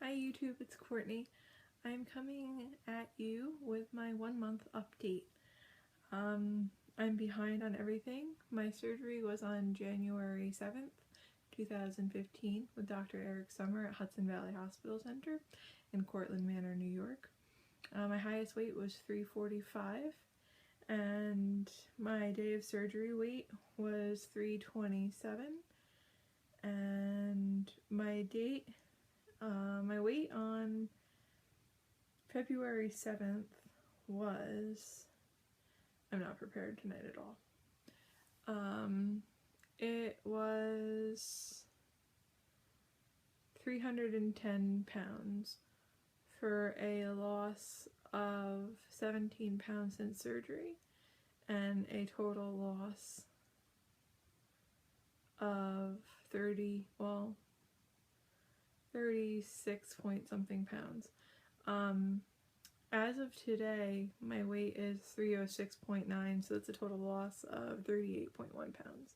Hi YouTube, it's Courtney. I'm coming at you with my 1 month update. I'm behind on everything. My surgery was on January 7th, 2015 with Dr. Eric Sommer at Hudson Valley Hospital Center in Cortland Manor, New York. My highest weight was 345 and my day of surgery weight was 327, and my weight on February 7th was, I'm not prepared tonight at all. It was 310 pounds for a loss of 17 pounds since surgery and a total loss of 36 point something pounds. As of today, my weight is 306.9, so that's a total loss of 38.1 pounds.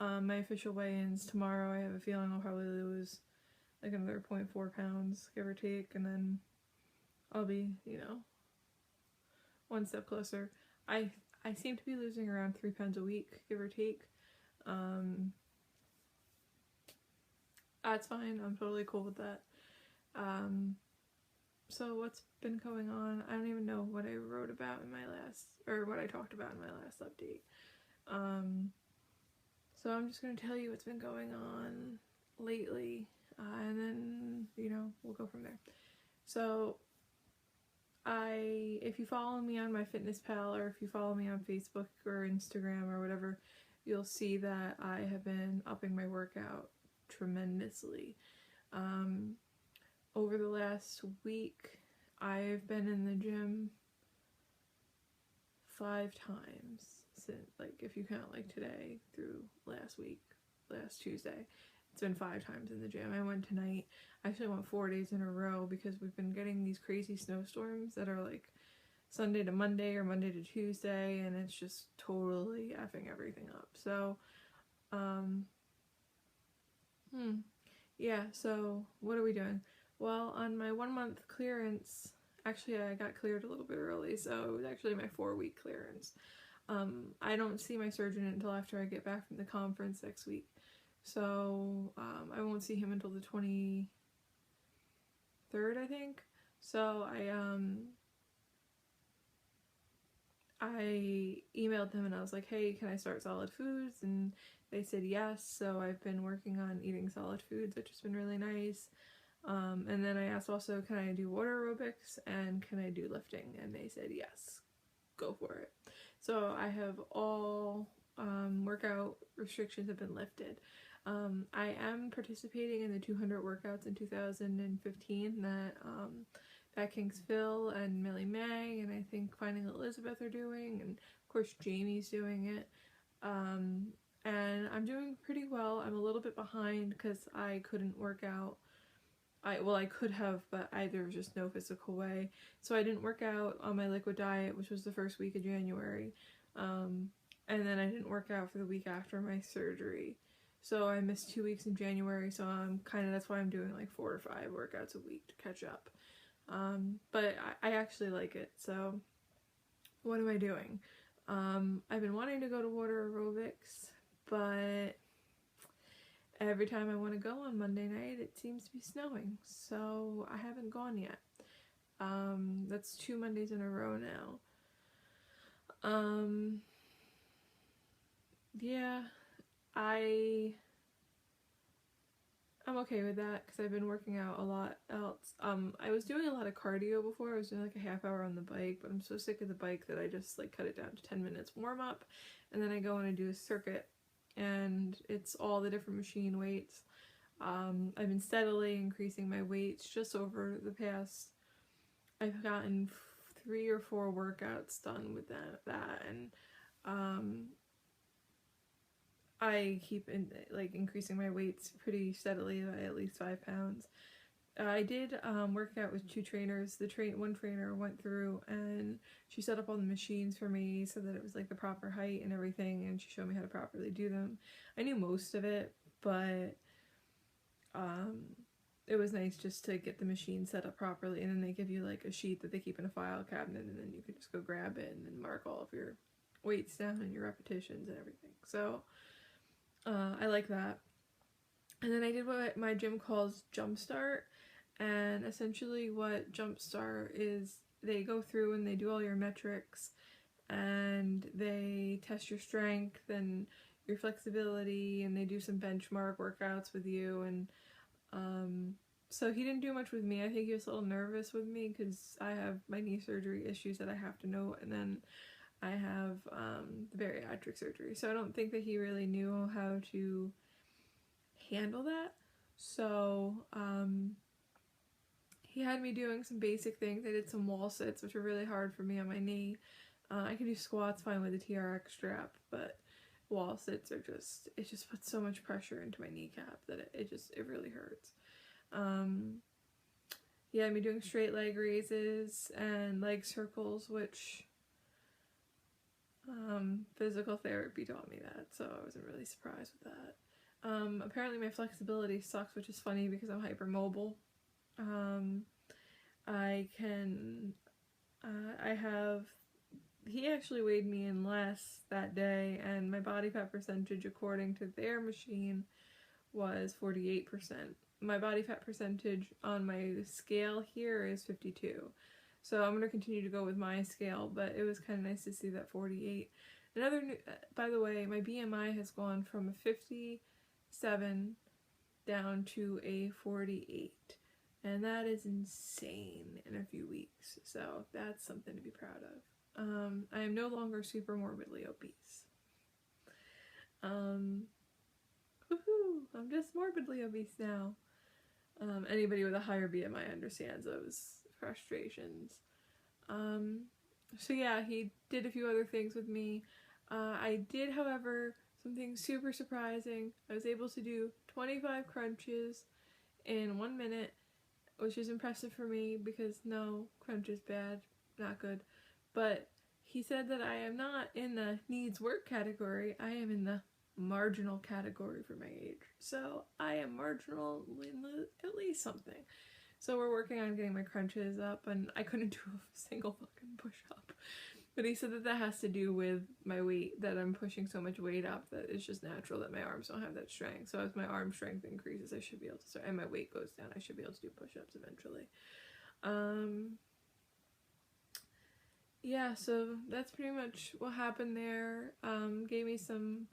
My official weigh-ins tomorrow, I have a feeling I'll probably lose like another 0.4 pounds, give or take, and then I'll be, one step closer. I seem to be losing around 3 pounds a week, give or take. That's fine, I'm totally cool with that. So what's been going on? I don't even know what I wrote about in my last, or what I talked about in my last update. So I'm just going to tell you what's been going on lately, and then, we'll go from there. So if you follow me on MyFitnessPal, or if you follow me on Facebook or Instagram or whatever, you'll see that I have been upping my workout tremendously. Over the last week, I've been in the gym 5 times since, if you count today through last Tuesday, it's been 5 times in the gym. I went tonight. I actually went 4 days in a row because we've been getting these crazy snowstorms that are Sunday to Monday or Monday to Tuesday, and it's just totally effing everything up. So, yeah, so what are we doing? Well, on my 1 month clearance, actually I got cleared a little bit early, so it was actually my 4-week clearance. I don't see my surgeon until after I get back from the conference next week, so I won't see him until the 23rd, I think. So I emailed them and I was like, hey, can I start solid foods? And they said yes, so I've been working on eating solid foods, which has been really nice. And then I asked also, can I do water aerobics and can I do lifting? And they said yes, go for it. So I have all workout restrictions have been lifted. I am participating in the 200 workouts in 2015 that King's Phil and Millie May and I think Finding Elizabeth are doing, and of course Jamie's doing it. And I'm doing pretty well. I'm a little bit behind because I couldn't work out. I could have, but there was just no physical way. So I didn't work out on my liquid diet, which was the first week of January. And then I didn't work out for the week after my surgery. So I missed 2 weeks in January, so that's why I'm doing 4 or 5 workouts a week to catch up. But I actually like it, so what am I doing? I've been wanting to go to water aerobics, but every time I want to go on Monday night, it seems to be snowing, so I haven't gone yet. That's 2 Mondays in a row now. Yeah, I'm okay with that because I've been working out a lot else. I was doing a lot of cardio before. I was doing a half hour on the bike, but I'm so sick of the bike that I just cut it down to 10 minutes warm up, and then I go and I do a circuit, and it's all the different machine weights. I've been steadily increasing my weights just over the past, I've gotten 3 or 4 workouts done with that, and I keep increasing my weights pretty steadily by at least 5 pounds. I did work out with 2 trainers. One trainer went through and she set up all the machines for me so that it was the proper height and everything, and she showed me how to properly do them. I knew most of it, but it was nice just to get the machine set up properly, and then they give you like a sheet that they keep in a file cabinet, and then you can just go grab it and then mark all of your weights down and your repetitions and everything. So I like that. And then I did what my gym calls Jumpstart, and essentially what Jumpstart is, they go through and they do all your metrics, and they test your strength and your flexibility, and they do some benchmark workouts with you. And so he didn't do much with me. I think he was a little nervous with me because I have my knee surgery issues that I have to note, and then I have the bariatric surgery. So I don't think that he really knew how to handle that. So he had me doing some basic things. I did some wall sits, which were really hard for me on my knee. I can do squats fine with a TRX strap, but wall sits are just, it just puts so much pressure into my kneecap that it really hurts. He had me doing straight leg raises and leg circles, which physical therapy taught me that, so I wasn't really surprised with that. Apparently my flexibility sucks, which is funny because I'm hypermobile. He actually weighed me in less that day, and my body fat percentage according to their machine was 48%. My body fat percentage on my scale here is 52. So I'm going to continue to go with my scale, but it was kind of nice to see that 48. By the way, my BMI has gone from a 57 down to a 48. And that is insane in a few weeks. So that's something to be proud of. I am no longer super morbidly obese. Woohoo! I'm just morbidly obese now. Anybody with a higher BMI understands those frustrations. So yeah, he did a few other things with me. I did, however, something super surprising. I was able to do 25 crunches in 1 minute, which is impressive for me because no, crunch is bad, not good. But he said that I am not in the needs work category, I am in the marginal category for my age. So I am marginal in at least something. So we're working on getting my crunches up, and I couldn't do a single fucking push-up. But he said that that has to do with my weight, that I'm pushing so much weight up that it's just natural that my arms don't have that strength. So as my arm strength increases, I should be able to start, and my weight goes down, I should be able to do push-ups eventually. Yeah, so that's pretty much what happened there. Gave me some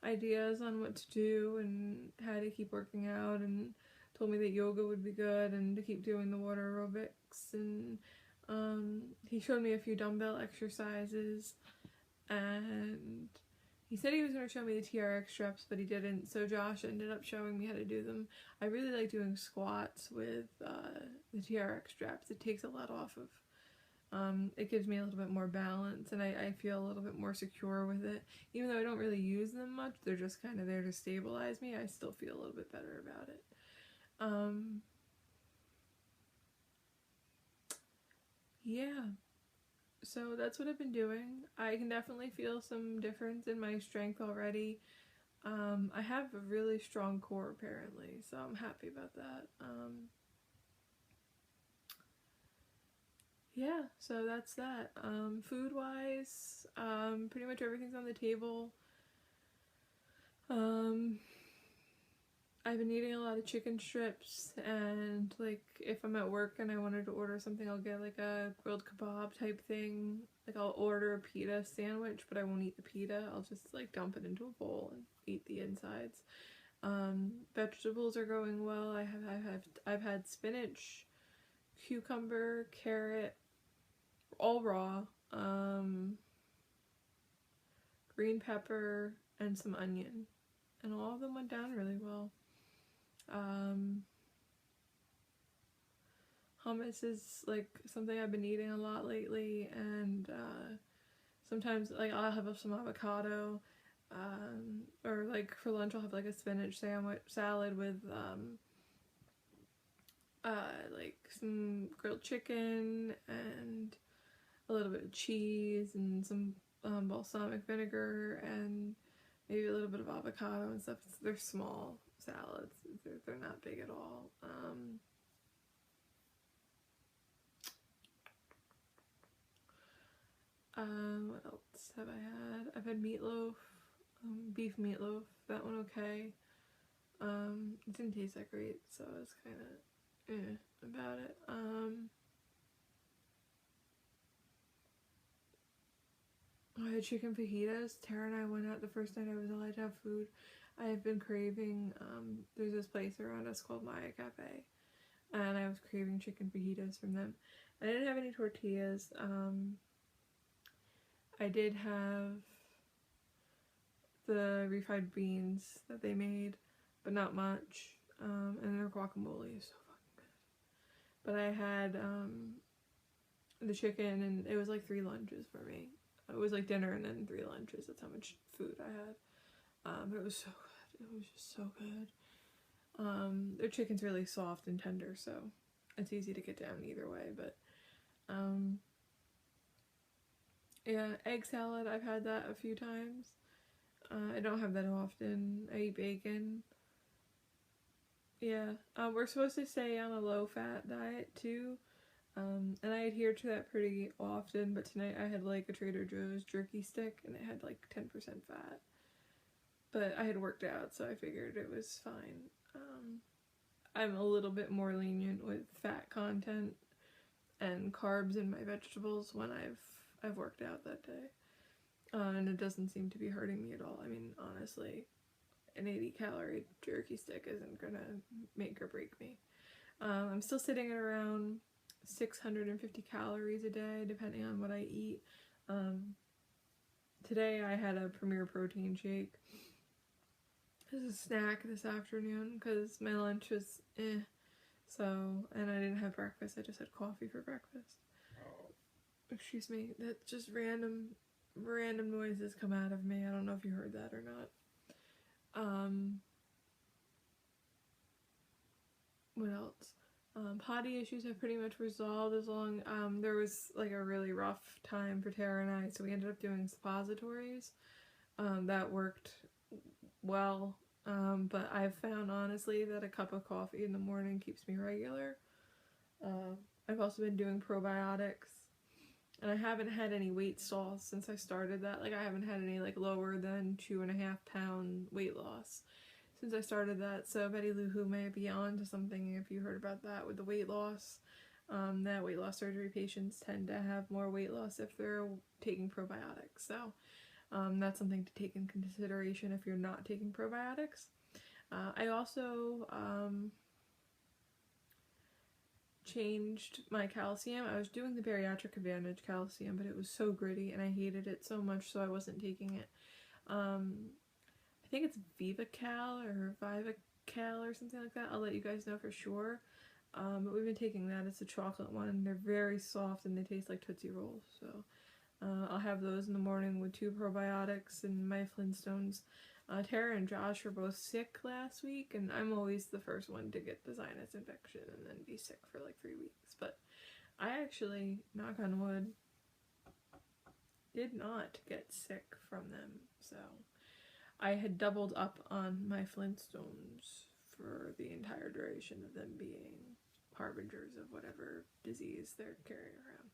ideas on what to do and how to keep working out, and told me that yoga would be good and to keep doing the water aerobics, and he showed me a few dumbbell exercises, and he said he was going to show me the TRX straps, but he didn't, so Josh ended up showing me how to do them. I really like doing squats with the TRX straps. It takes a lot off of, it gives me a little bit more balance, and I feel a little bit more secure with it. Even though I don't really use them much, they're just kind of there to stabilize me, I still feel a little bit better about it. Yeah, so that's what I've been doing. I can definitely feel some difference in my strength already. I have a really strong core apparently, so I'm happy about that. Yeah, so that's that. Food-wise, pretty much everything's on the table. I've been eating a lot of chicken strips, and like if I'm at work and I wanted to order something, I'll get like a grilled kebab type thing. Like I'll order a pita sandwich, but I won't eat the pita. I'll just like dump it into a bowl and eat the insides. Vegetables are going well. I've had spinach, cucumber, carrot, all raw, green pepper, and some onion, and all of them went down really well. Hummus is like something I've been eating a lot lately, and sometimes like I'll have some avocado, or like for lunch I'll have like a spinach salad with like some grilled chicken and a little bit of cheese and some balsamic vinegar and maybe a little bit of avocado and stuff. They're small salads. They're not big at all. What else have I had? I've had meatloaf, beef meatloaf. That one okay. It didn't taste that great, so I was kind of about it. I had chicken fajitas. Tara and I went out the first night I was allowed to have food. I have been craving, there's this place around us called Maya Cafe, and I was craving chicken fajitas from them. I didn't have any tortillas. I did have the refried beans that they made, but not much, and their guacamole is so fucking good. But I had, the chicken, and it was like 3 lunches for me. It was like dinner and then 3 lunches. That's how much food I had. But it was so good. It was just so good. Their chicken's really soft and tender, so it's easy to get down either way. But yeah, egg salad. I've had that a few times. I don't have that often. I eat bacon. Yeah, we're supposed to stay on a low-fat diet too. And I adhere to that pretty often, but tonight I had like a Trader Joe's jerky stick and it had like 10% fat. But I had worked out, so I figured it was fine. I'm a little bit more lenient with fat content and carbs in my vegetables when I've worked out that day. And it doesn't seem to be hurting me at all. I mean, honestly, an 80-calorie jerky stick isn't gonna make or break me. I'm still sitting at around 650 calories a day, depending on what I eat. Today I had a Premier protein shake as a snack this afternoon because my lunch was so, and I didn't have breakfast. I just had coffee for breakfast. Excuse me, that just random noises come out of me. I don't know if you heard that or not. What else? Potty issues have pretty much resolved as long, there was like a really rough time for Tara and I, so we ended up doing suppositories. That worked well, but I've found honestly that a cup of coffee in the morning keeps me regular. I've also been doing probiotics, and I haven't had any weight loss since I started that. Like, I haven't had any like lower than 2.5 pound weight loss since I started that, so Betty Lou Who may be on to something if you heard about that with the weight loss. That weight loss surgery patients tend to have more weight loss if they're taking probiotics, so that's something to take in consideration if you're not taking probiotics. I also changed my calcium. I was doing the Bariatric Advantage calcium, but it was so gritty and I hated it so much, so I wasn't taking it. I think it's VivaCal or VivaCal or something like that. I'll let you guys know for sure. But we've been taking that. It's a chocolate one. They're very soft and they taste like Tootsie Rolls. So I'll have those in the morning with 2 probiotics and my Flintstones. Tara and Josh were both sick last week, and I'm always the first one to get the sinus infection and then be sick for like 3 weeks. But I actually, knock on wood, did not get sick from them. So I had doubled up on my Flintstones for the entire duration of them being harbingers of whatever disease they're carrying around.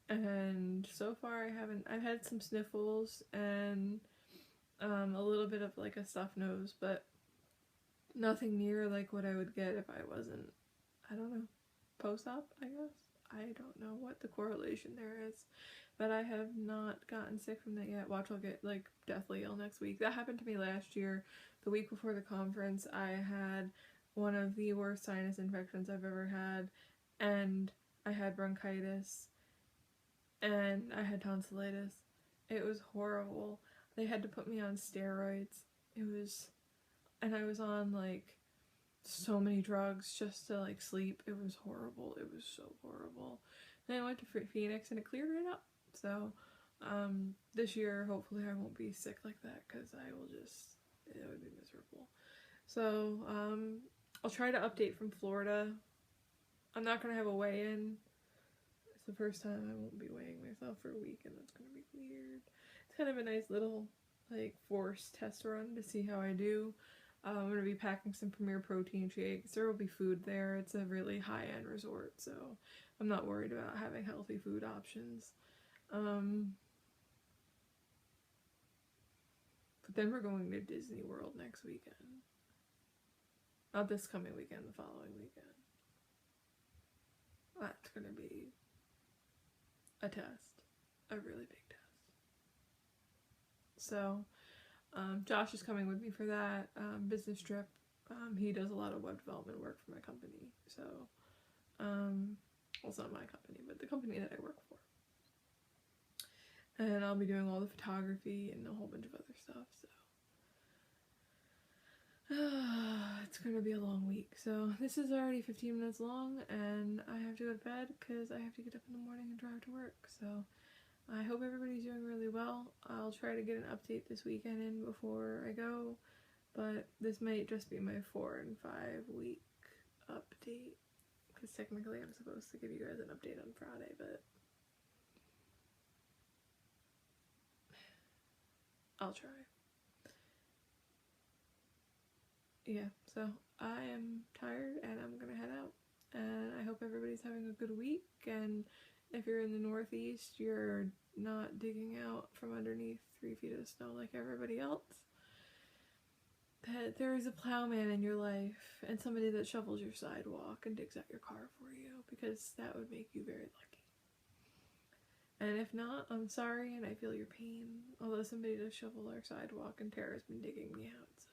And so far I've had some sniffles and a little bit of like a stuffed nose, but nothing near like what I would get if I wasn't, I don't know, post-op, I guess. I don't know what the correlation there is, but I have not gotten sick from that yet. Watch, I'll get like deathly ill next week. That happened to me last year. The week before the conference, I had one of the worst sinus infections I've ever had, and I had bronchitis, and I had tonsillitis. It was horrible. They had to put me on steroids. And I was on like so many drugs just to like sleep. It was horrible. It was so horrible. Then I went to Phoenix and it cleared it up. So this year hopefully I won't be sick like that, because it would be miserable. So I'll try to update from Florida. I'm not gonna have a weigh-in. It's the first time I won't be weighing myself for a week, and that's gonna be weird. It's kind of a nice little like forced test run to see how I do. I'm going to be packing some Premier protein shakes. There will be food there. It's a really high-end resort, so I'm not worried about having healthy food options. But then we're going to Disney World next weekend. Not this coming weekend, the following weekend. That's gonna be a test. A really big test. So, Josh is coming with me for that business trip. He does a lot of web development work for my company. So, well, it's not my company, but the company that I work for. And I'll be doing all the photography and a whole bunch of other stuff, so. It's gonna be a long week. So this is already 15 minutes long, and I have to go to bed because I have to get up in the morning and drive to work. So I hope everybody's doing really well. I'll try to get an update this weekend in before I go, but this might just be my 4 and 5 week update, because technically I'm supposed to give you guys an update on Friday, but I'll try. Yeah, so I am tired and I'm gonna head out, and I hope everybody's having a good week. And if you're in the Northeast, you're not digging out from underneath 3 feet of snow like everybody else. That there is a plowman in your life and somebody that shovels your sidewalk and digs out your car for you, because that would make you very lucky. And if not, I'm sorry and I feel your pain. Although somebody does shovel our sidewalk and Tara's been digging me out, so.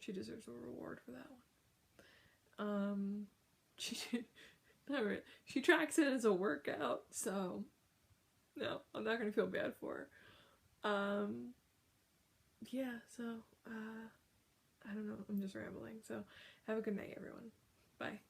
She deserves a reward for that one. She tracks it as a workout, so no, I'm not gonna feel bad for her. Yeah, so I don't know, I'm just rambling. So have a good night, everyone. Bye.